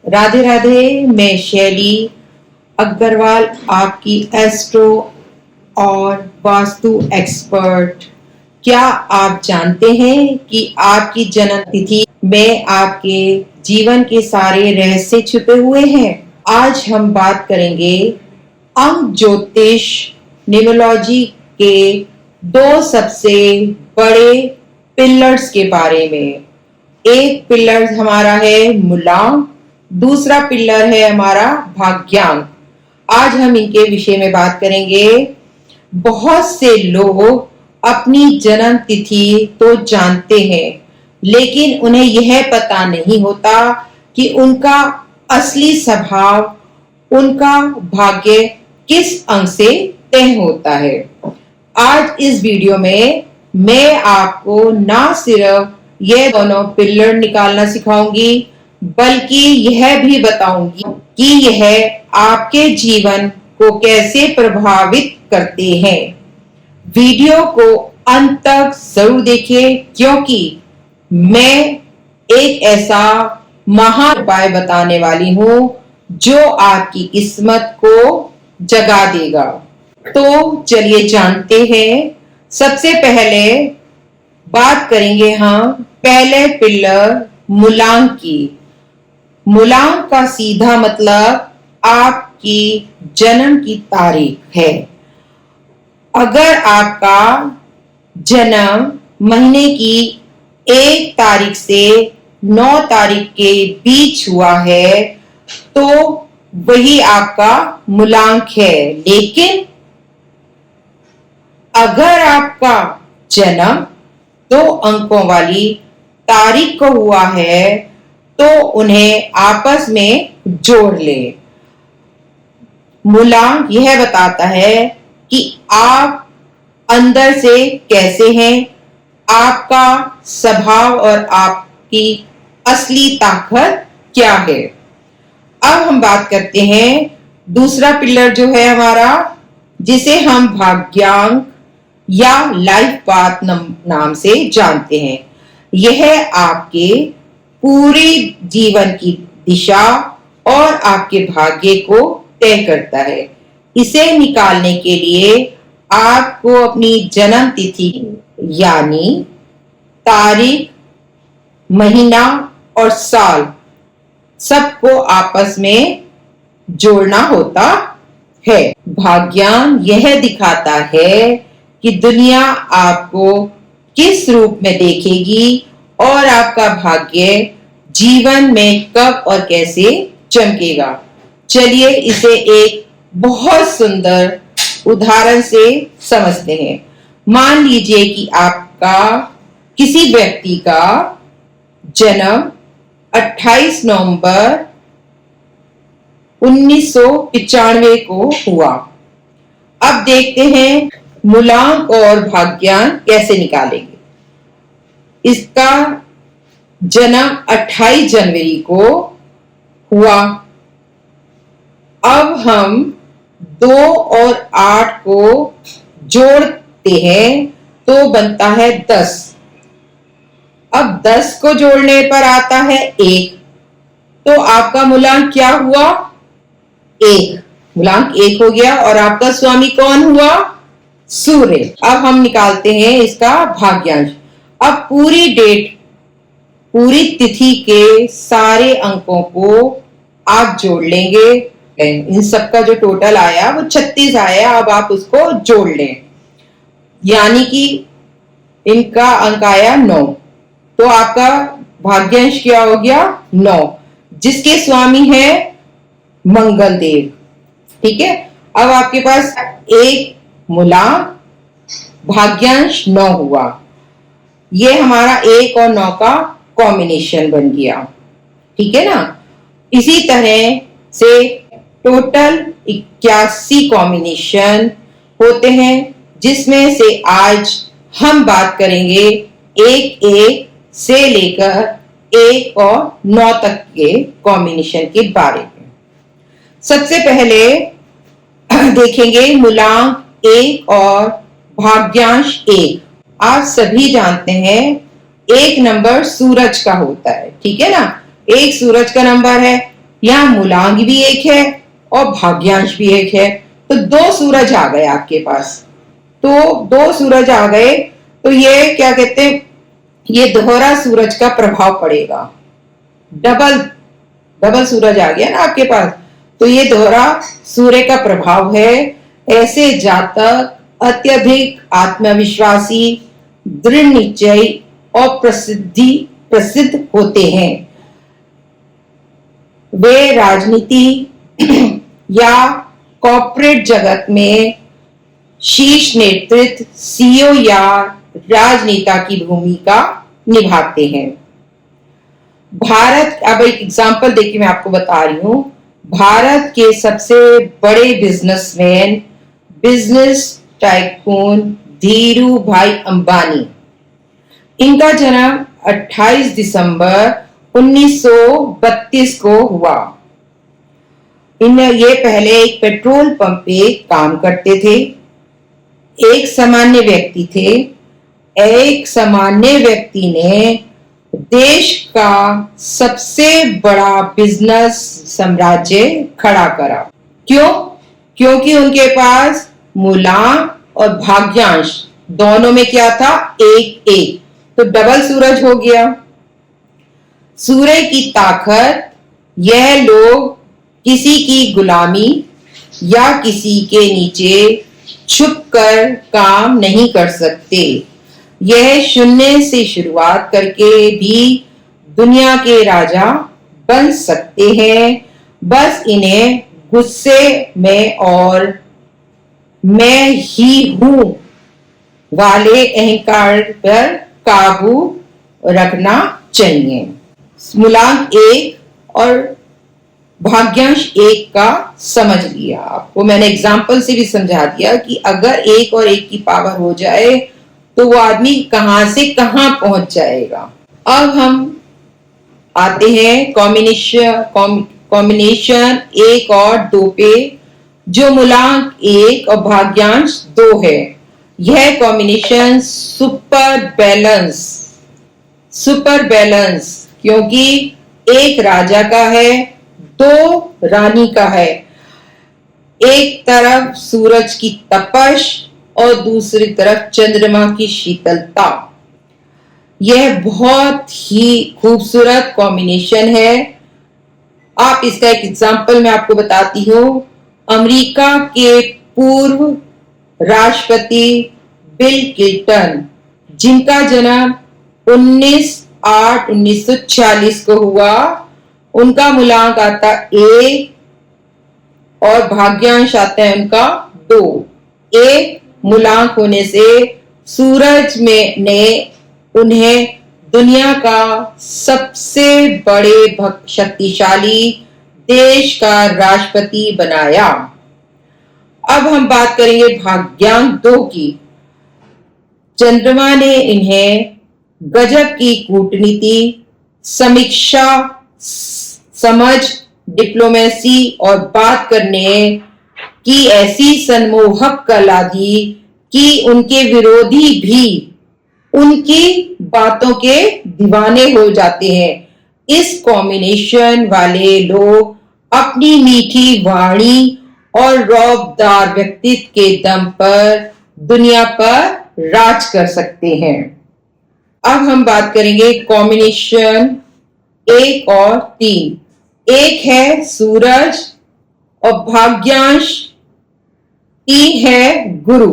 राधे राधे। मैं शैली अग्रवाल, आपकी एस्ट्रो और वास्तु एक्सपर्ट। क्या आप जानते हैं कि आपकी जन्म तिथि में आपके जीवन के सारे रहस्य छुपे हुए हैं? आज हम बात करेंगे अंक ज्योतिष न्यूमरोलॉजी के दो सबसे बड़े पिलर्स के बारे में। एक पिलर हमारा है मूलांक, दूसरा पिलर है हमारा भाग्यांक। आज हम इनके विषय में बात करेंगे। बहुत से लोग अपनी जन्म तिथि तो जानते हैं, लेकिन उन्हें यह पता नहीं होता कि उनका असली स्वभाव, उनका भाग्य किस अंक से तय होता है। आज इस वीडियो में मैं आपको ना सिर्फ यह दोनों पिलर निकालना सिखाऊंगी, बल्कि यह भी बताऊंगी कि यह आपके जीवन को कैसे प्रभावित करते हैं। वीडियो को अंत तक जरूर देखें, क्योंकि मैं एक ऐसा महान उपाय बताने वाली हूं जो आपकी किस्मत को जगा देगा। तो चलिए जानते हैं। सबसे पहले बात करेंगे हम पहले पिलर मूलांक की। मूलांक का सीधा मतलब आपकी जन्म की तारीख है। अगर आपका जन्म महीने की 1 तारीख से 9 तारीख के बीच हुआ है तो वही आपका मूलांक है। लेकिन अगर आपका जन्म 2 अंकों वाली तारीख को हुआ है तो उन्हें आपस में जोड़ ले। मूलांक यह बताता है कि आप अंदर से कैसे हैं, आपका स्वभाव और आपकी असली ताकत क्या है। अब हम बात करते हैं दूसरा पिलर जो है हमारा, जिसे हम भाग्यांक या लाइफ पाथ नाम से जानते हैं। यह आपके पूरी जीवन की दिशा और आपके भाग्य को तय करता है। इसे निकालने के लिए आपको अपनी जन्म तिथि यानी तारीख, महीना और साल सबको आपस में जोड़ना होता है। भाग्यांक यह दिखाता है कि दुनिया आपको किस रूप में देखेगी और आपका भाग्य जीवन में कब और कैसे चमकेगा। चलिए इसे एक बहुत सुंदर उदाहरण से समझते हैं। मान लीजिए कि आपका किसी व्यक्ति का जन्म 28 नवंबर 1995 को हुआ। अब देखते हैं मूलांक और भाग्यांक कैसे निकालेंगे। इसका जन्म 28 जनवरी को हुआ। अब हम 2 और 8 को जोड़ते हैं तो बनता है 10। अब 10 को जोड़ने पर आता है 1। तो आपका मूलांक क्या हुआ? 1। मूलांक 1 हो गया। और आपका स्वामी कौन हुआ? सूर्य। अब हम निकालते हैं इसका भाग्यांश। अब पूरी डेट, पूरी तिथि के सारे अंकों को आप जोड़ लेंगे। इन सबका जो टोटल आया वो 36 आया। अब आप उसको जोड़ लें, यानी कि इनका अंक आया 9। तो आपका भाग्यांश क्या हो गया? 9, जिसके स्वामी है मंगल देव। ठीक है। अब आपके पास एक मूलांक, भाग्यांश 9 हुआ। ये हमारा 1 और 9 का कॉम्बिनेशन बन गया। ठीक है ना। इसी तरह से टोटल 81 कॉम्बिनेशन होते हैं, जिसमें से आज हम बात करेंगे 1 से लेकर 1 और 9 तक के कॉम्बिनेशन के बारे में। सबसे पहले देखेंगे मूलांक 1 और भाग्यांश 1। आप सभी जानते हैं 1 नंबर सूरज का होता है। ठीक है ना। एक सूरज का नंबर है, यहाँ मूलांक भी एक है और भाग्यांश भी एक है, तो दो सूरज आ गए आपके पास। तो दो सूरज आ गए तो ये क्या कहते हैं, ये दोहरा सूरज का प्रभाव पड़ेगा। डबल सूरज आ गया ना आपके पास, तो ये दोहरा सूर्य का प्रभाव है। ऐसे जातक अत्यधिक आत्मविश्वासी, दृढ़ निश्चयी और प्रसिद्ध होते हैं। वे राजनीति या कॉर्पोरेट जगत में शीर्ष नेतृत्व, सीईओ या राजनेता की भूमिका निभाते हैं। भारत, अब एक एग्जांपल देके मैं आपको बता रही हूं, भारत के सबसे बड़े बिजनेसमैन, बिजनेस टाइकून धीरू भाई अंबानी, इनका जन्म 28 दिसंबर 1932 को हुआ। ये पहले एक पेट्रोल पंप पे काम करते थे। एक सामान्य व्यक्ति थे। एक सामान्य व्यक्ति ने देश का सबसे बड़ा बिजनेस साम्राज्य खड़ा करा। क्यों? क्योंकि उनके पास मूलांक और भाग्यांश दोनों में क्या था, एक एक, तो डबल सूरज हो गया। सूर्य की ताकत, यह लोग किसी की गुलामी या किसी के नीचे छुपकर काम नहीं कर सकते। यह शून्य से शुरुआत करके भी दुनिया के राजा बन सकते हैं। बस इन्हें गुस्से में और मैं ही हूं वाले अहंकार पर काबू रखना चाहिए। मूलांक एक और भाग्यांश एक का समझ लिया। आपको मैंने एग्जाम्पल से भी समझा दिया कि अगर एक और एक की पावर हो जाए तो वो आदमी कहां से कहां पहुंच जाएगा। अब हम आते हैं कॉम्बिनेशन एक और दो पे, जो मूलांक एक और भाग्यांश दो है। यह कॉम्बिनेशन सुपर बैलेंस, क्योंकि एक राजा का है, दो रानी का है। एक तरफ सूरज की तपश और दूसरी तरफ चंद्रमा की शीतलता। यह बहुत ही खूबसूरत कॉम्बिनेशन है। आप इसका एक एग्जांपल मैं आपको बताती हूँ। अमेरिका के पूर्व राष्ट्रपति बिल क्लिंटन, जिनका जन्म 19/8/1946 को हुआ, उनका मूलांक आता एक और भाग्यांश आता है उनका दो। एक मूलांक होने से सूरज ने उन्हें दुनिया का सबसे बड़े शक्तिशाली देश का राष्ट्रपति बनाया। अब हम बात करेंगे भाग्यांक दो की। चंद्रमा ने इन्हें गजब की कूटनीति, समीक्षा, समझ, डिप्लोमेसी और बात करने की ऐसी सम्मोहक कला दी कि उनके विरोधी भी उनकी बातों के दीवाने हो जाते हैं। इस कॉम्बिनेशन वाले लोग अपनी मीठी वाणी और रौबदार व्यक्तित्व के दम पर दुनिया पर राज कर सकते हैं। अब हम बात करेंगे कॉम्बिनेशन एक और तीन। एक है सूरज और भाग्यांश, तीन है गुरु।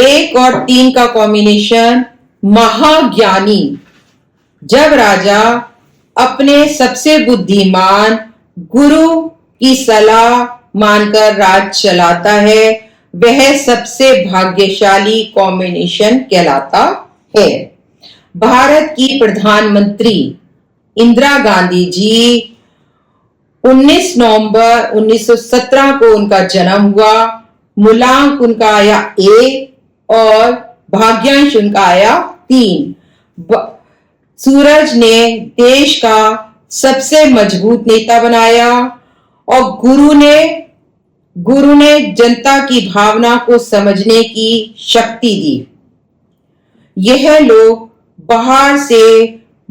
एक और तीन का कॉम्बिनेशन महाज्ञानी। जब राजा अपने सबसे बुद्धिमान गुरु की सलाह मानकर राज चलाता है, वह सबसे भाग्यशाली कॉम्बिनेशन कहलाता है। भारत की प्रधानमंत्री इंदिरा गांधी जी, 19 नवंबर 1917 को उनका जन्म हुआ। मूलांक उनका आया एक और भाग्यांश उनका आया तीन। सूरज ने देश का सबसे मजबूत नेता बनाया और गुरु ने जनता की भावना को समझने की शक्ति दी। यह लोग बाहर से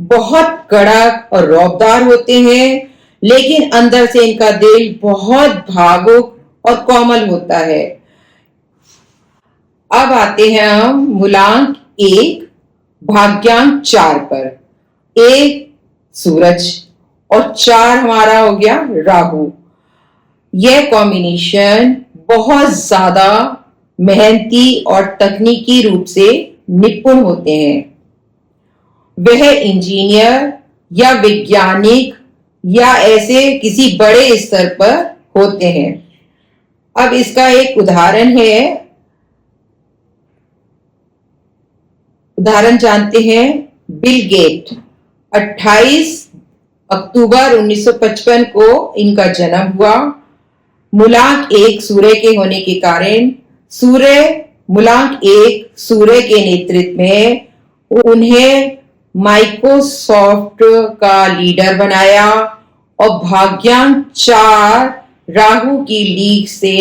बहुत कड़क और रौबदार होते हैं, लेकिन अंदर से इनका दिल बहुत भावुक और कोमल होता है। अब आते हैं हम मूलांक 1 भाग्यांक 4 पर। 1 सूरज और 4 हमारा हो गया राहु। यह कॉम्बिनेशन बहुत ज्यादा मेहनती और तकनीकी रूप से निपुण होते हैं। वह इंजीनियर या वैज्ञानिक या ऐसे किसी बड़े स्तर पर होते हैं। अब इसका एक उदाहरण जानते हैं। बिल गेट 28 अक्टूबर 1955 को इनका जन्म हुआ। मूलांक 1 सूर्य के होने के कारण मूलांक 1 सूर्य के नेतृत्व में उन्हें माइक्रोसॉफ्ट का लीडर बनाया और भाग्यांक 4 राहु की लीग से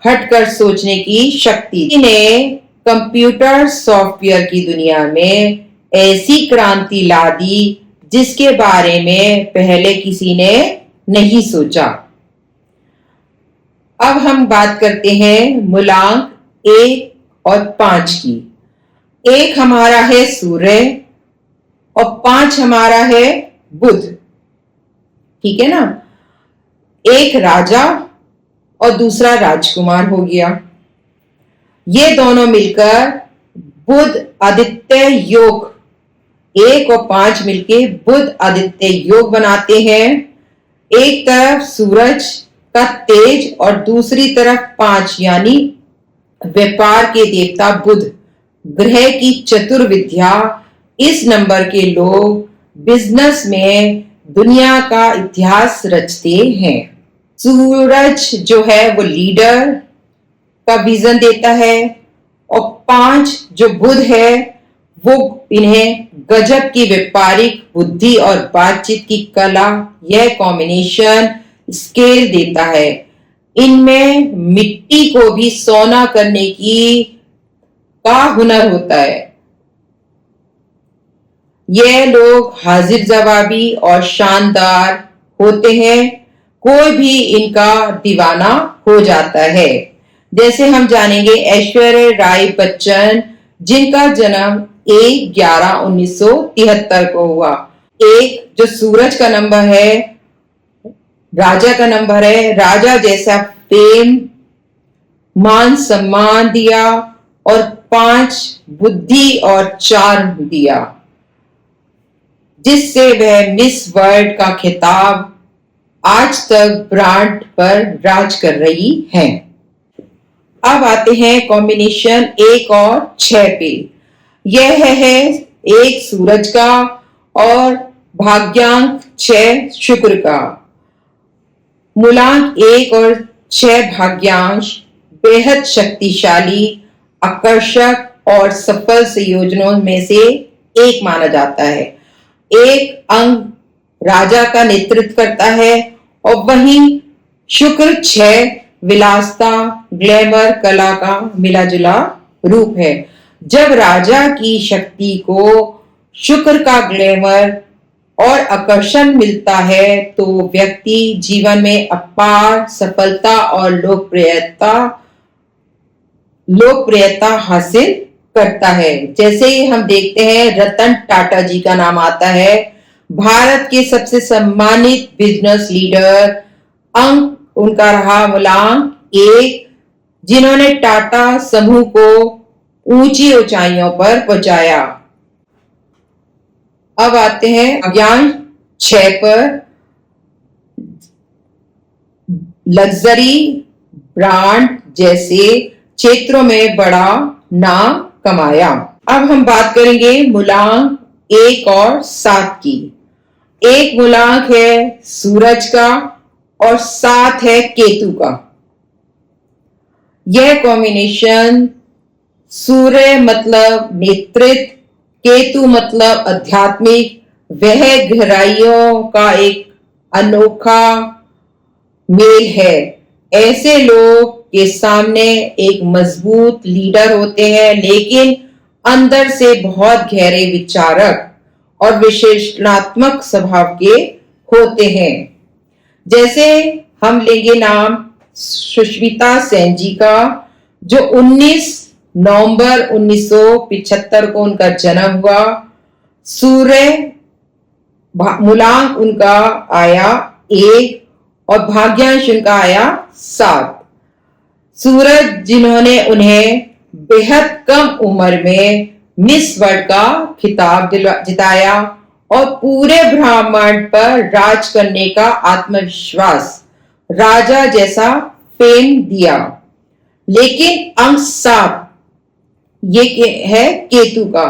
हटकर सोचने की शक्ति। इन्हें कंप्यूटर सॉफ्टवेयर की दुनिया में ऐसी क्रांति ला दी जिसके बारे में पहले किसी ने नहीं सोचा। अब हम बात करते हैं मूलांक 1 और 5 की। 1 हमारा है सूर्य और 5 हमारा है बुध। ठीक है ना। एक राजा और दूसरा राजकुमार हो गया। ये दोनों मिलकर बुध आदित्य योग, 1 और 5 मिलके बुध आदित्य योग बनाते हैं। एक तरफ सूरज का तेज और दूसरी तरफ 5 यानी व्यापार के देवता बुध, ग्रह की चतुर्विद्या। इस नंबर के लोग बिजनेस में दुनिया का इतिहास रचते हैं। सूरज जो है वो लीडर का विजन देता है और 5 जो बुध है वो इन्हें गजब की व्यापारिक बुद्धि और बातचीत की कला, यह कॉम्बिनेशन स्केल देता है। इनमें मिट्टी को भी सोना करने का हुनर होता है। यह लोग हाजिर जवाबी और शानदार होते हैं। कोई भी इनका दीवाना हो जाता है। जैसे हम जानेंगे ऐश्वर्या राय बच्चन, जिनका जन्म 1/11/1973 को हुआ। 1 जो सूरज का नंबर है, राजा का नंबर है। राजा जैसा फेम, मान सम्मान दिया और 5 बुद्धि और चार्म दिया, जिससे वह मिस वर्ल्ड का खिताब आज तक ब्रांड पर राज कर रही हैं। अब आते हैं कॉम्बिनेशन 1 और 6 पे। यह है 1 सूरज का और भाग्यांक 6 शुक्र का। मूलांक 1 और 6 भाग्यांश बेहद शक्तिशाली, आकर्षक और सफल संयोजनों में से एक माना जाता है। एक अंग राजा का नेतृत्व करता है और वहीं शुक्र 6 विलासता, ग्लैमर, कला का मिलाजुला रूप है। जब राजा की शक्ति को शुक्र का ग्लैमर और आकर्षण मिलता है तो व्यक्ति जीवन में अपार सफलता और लोकप्रियता हासिल करता है। जैसे ही हम देखते हैं रतन टाटा जी का नाम आता है, भारत के सबसे सम्मानित बिजनेस लीडर। अंक उनका रहा मूलांक 1, जिन्होंने टाटा समूह को ऊंची ऊंचाइयों पर पहुंचाया। अब आते हैं भाग्यांक 6 पर। लग्जरी ब्रांड जैसे क्षेत्रों में बड़ा नाम कमाया। अब हम बात करेंगे मूलांक 1 और 7 की। 1 मूलांक है सूरज का और 7 है केतु का। यह कॉम्बिनेशन सूर्य मतलब नेतृत्व, केतु मतलब आध्यात्मिक, वह गहराइयों का एक अनोखा मेल है। ऐसे लोग के सामने एक मजबूत लीडर होते हैं, लेकिन अंदर से बहुत गहरे विचारक और विश्लेषणात्मक स्वभाव के होते हैं। जैसे हम लेंगे नाम सुष्मिता सेन जी का, जो 19 नवंबर 1975 को उनका जन्म हुआ। सूर्य मूलांक उनका आया 1 और भाग्यांश उनका आया 7। सूरज जिन्होंने उन्हें बेहद कम उम्र में मिस वर्ल्ड का खिताब जिताया और पूरे ब्रह्मांड पर राज करने का आत्मविश्वास, राजा जैसा फेम दिया। लेकिन अंक 7 ये है केतु का।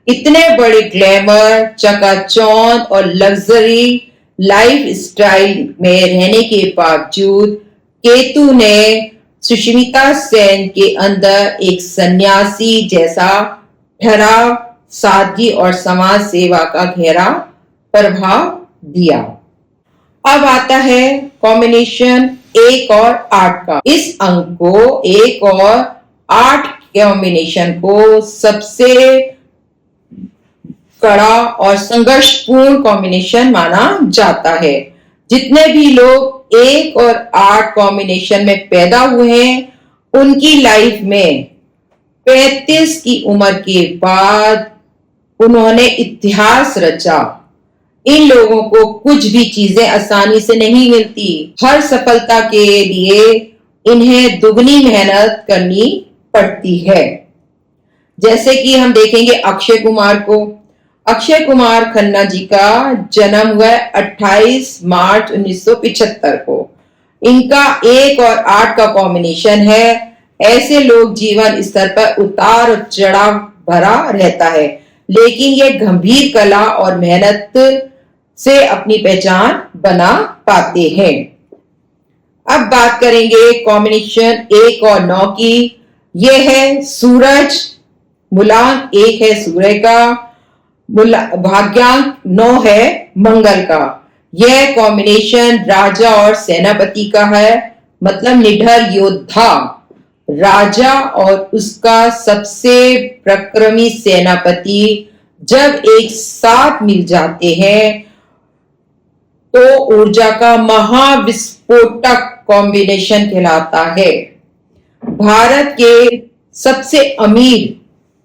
इतने बड़े ग्लैमर, चकाचौंध और लग्जरी लाइफ स्टाइल में रहने के बावजूद केतु ने सुष्मिता सेन के अंदर एक सन्यासी जैसा ठहराव, सादगी और समाज सेवा का गहरा प्रभाव दिया। अब आता है कॉम्बिनेशन 1 और 8 का। इस अंक को 1 और 8 कॉम्बिनेशन को सबसे कड़ा और संघर्षपूर्ण कॉम्बिनेशन माना जाता है। जितने भी लोग 1 और 8 कॉम्बिनेशन में पैदा हुए हैं उनकी लाइफ में 35 की उम्र के बाद उन्होंने इतिहास रचा। इन लोगों को कुछ भी चीजें आसानी से नहीं मिलती। हर सफलता के लिए इन्हें दुगनी मेहनत करनी पड़ती है। जैसे कि हम देखेंगे अक्षय कुमार को। अक्षय कुमार खन्ना जी का जन्म हुआ 28 मार्च 1975 को। इनका 1 और 8 का कॉम्बिनेशन है। ऐसे लोग जीवन स्तर पर उतार चढ़ाव भरा रहता है, लेकिन ये गंभीर कला और मेहनत से अपनी पहचान बना पाते हैं। अब बात करेंगे कॉम्बिनेशन 1 और 9 की। यह है सूरज, मूलांक 1 है सूर्य का, भाग्यांक 9 है मंगल का। यह कॉम्बिनेशन राजा और सेनापति का है, मतलब निडर योद्धा। राजा और उसका सबसे पराक्रमी सेनापति जब एक साथ मिल जाते हैं तो ऊर्जा का महाविस्फोटक कॉम्बिनेशन कहलाता है। भारत के सबसे अमीर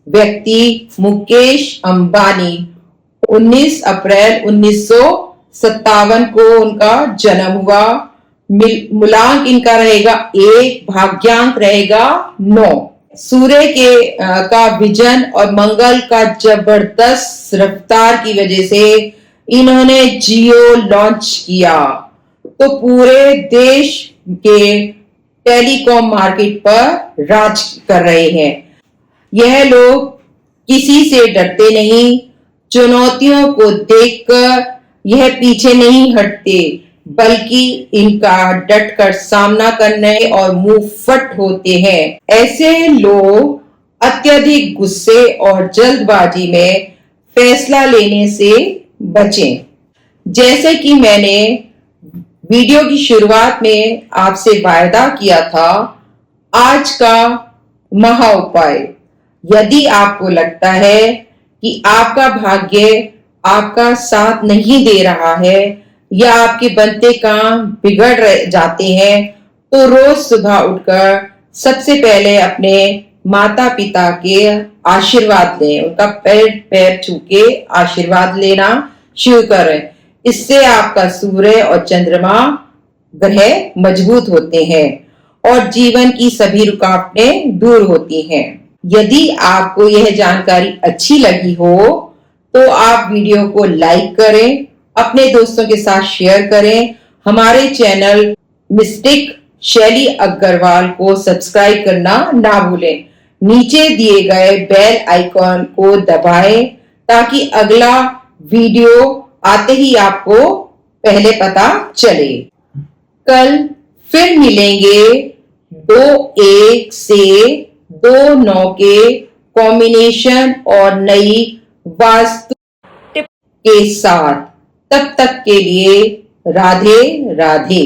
व्यक्ति मुकेश अंबानी 19 अप्रैल 1957 को उनका जन्म हुआ। मूलांक इनका रहेगा 1, भाग्यांक रहेगा 9। सूर्य का विजन और मंगल का जबरदस्त रफ्तार की वजह से इन्होंने जियो लॉन्च किया तो पूरे देश के टेलीकॉम मार्केट पर राज कर रहे हैं। यह लोग किसी से डरते नहीं, चुनौतियों को देखकर यह पीछे नहीं हटते, बल्कि इनका डटकर सामना करने और मुंह फट होते हैं। ऐसे लोग अत्यधिक गुस्से और जल्दबाजी में फैसला लेने से बचें। जैसे कि मैंने वीडियो की शुरुआत में आपसे वायदा किया था, आज का महा उपाय। यदि आपको लगता है कि आपका भाग्य आपका साथ नहीं दे रहा है या आपके बनते काम बिगड़ जाते हैं, तो रोज सुबह उठकर सबसे पहले अपने माता पिता के आशीर्वाद लें, उनका पैर छू के आशीर्वाद लेना शुरू करें। इससे आपका सूर्य और चंद्रमा ग्रह मजबूत होते हैं और जीवन की सभी रुकावटें दूर होती हैं। यदि आपको यह जानकारी अच्छी लगी हो तो आप वीडियो को लाइक करें, अपने दोस्तों के साथ शेयर करें। हमारे चैनल मिस्टिक शैली अग्रवाल को सब्सक्राइब करना ना भूलें। नीचे दिए गए बेल आइकॉन को दबाएं ताकि अगला वीडियो आते ही आपको पहले पता चले। कल फिर मिलेंगे 2-1 से 2-9 के कॉम्बिनेशन और नई वास्तु टिप के साथ। तब तक के लिए राधे राधे।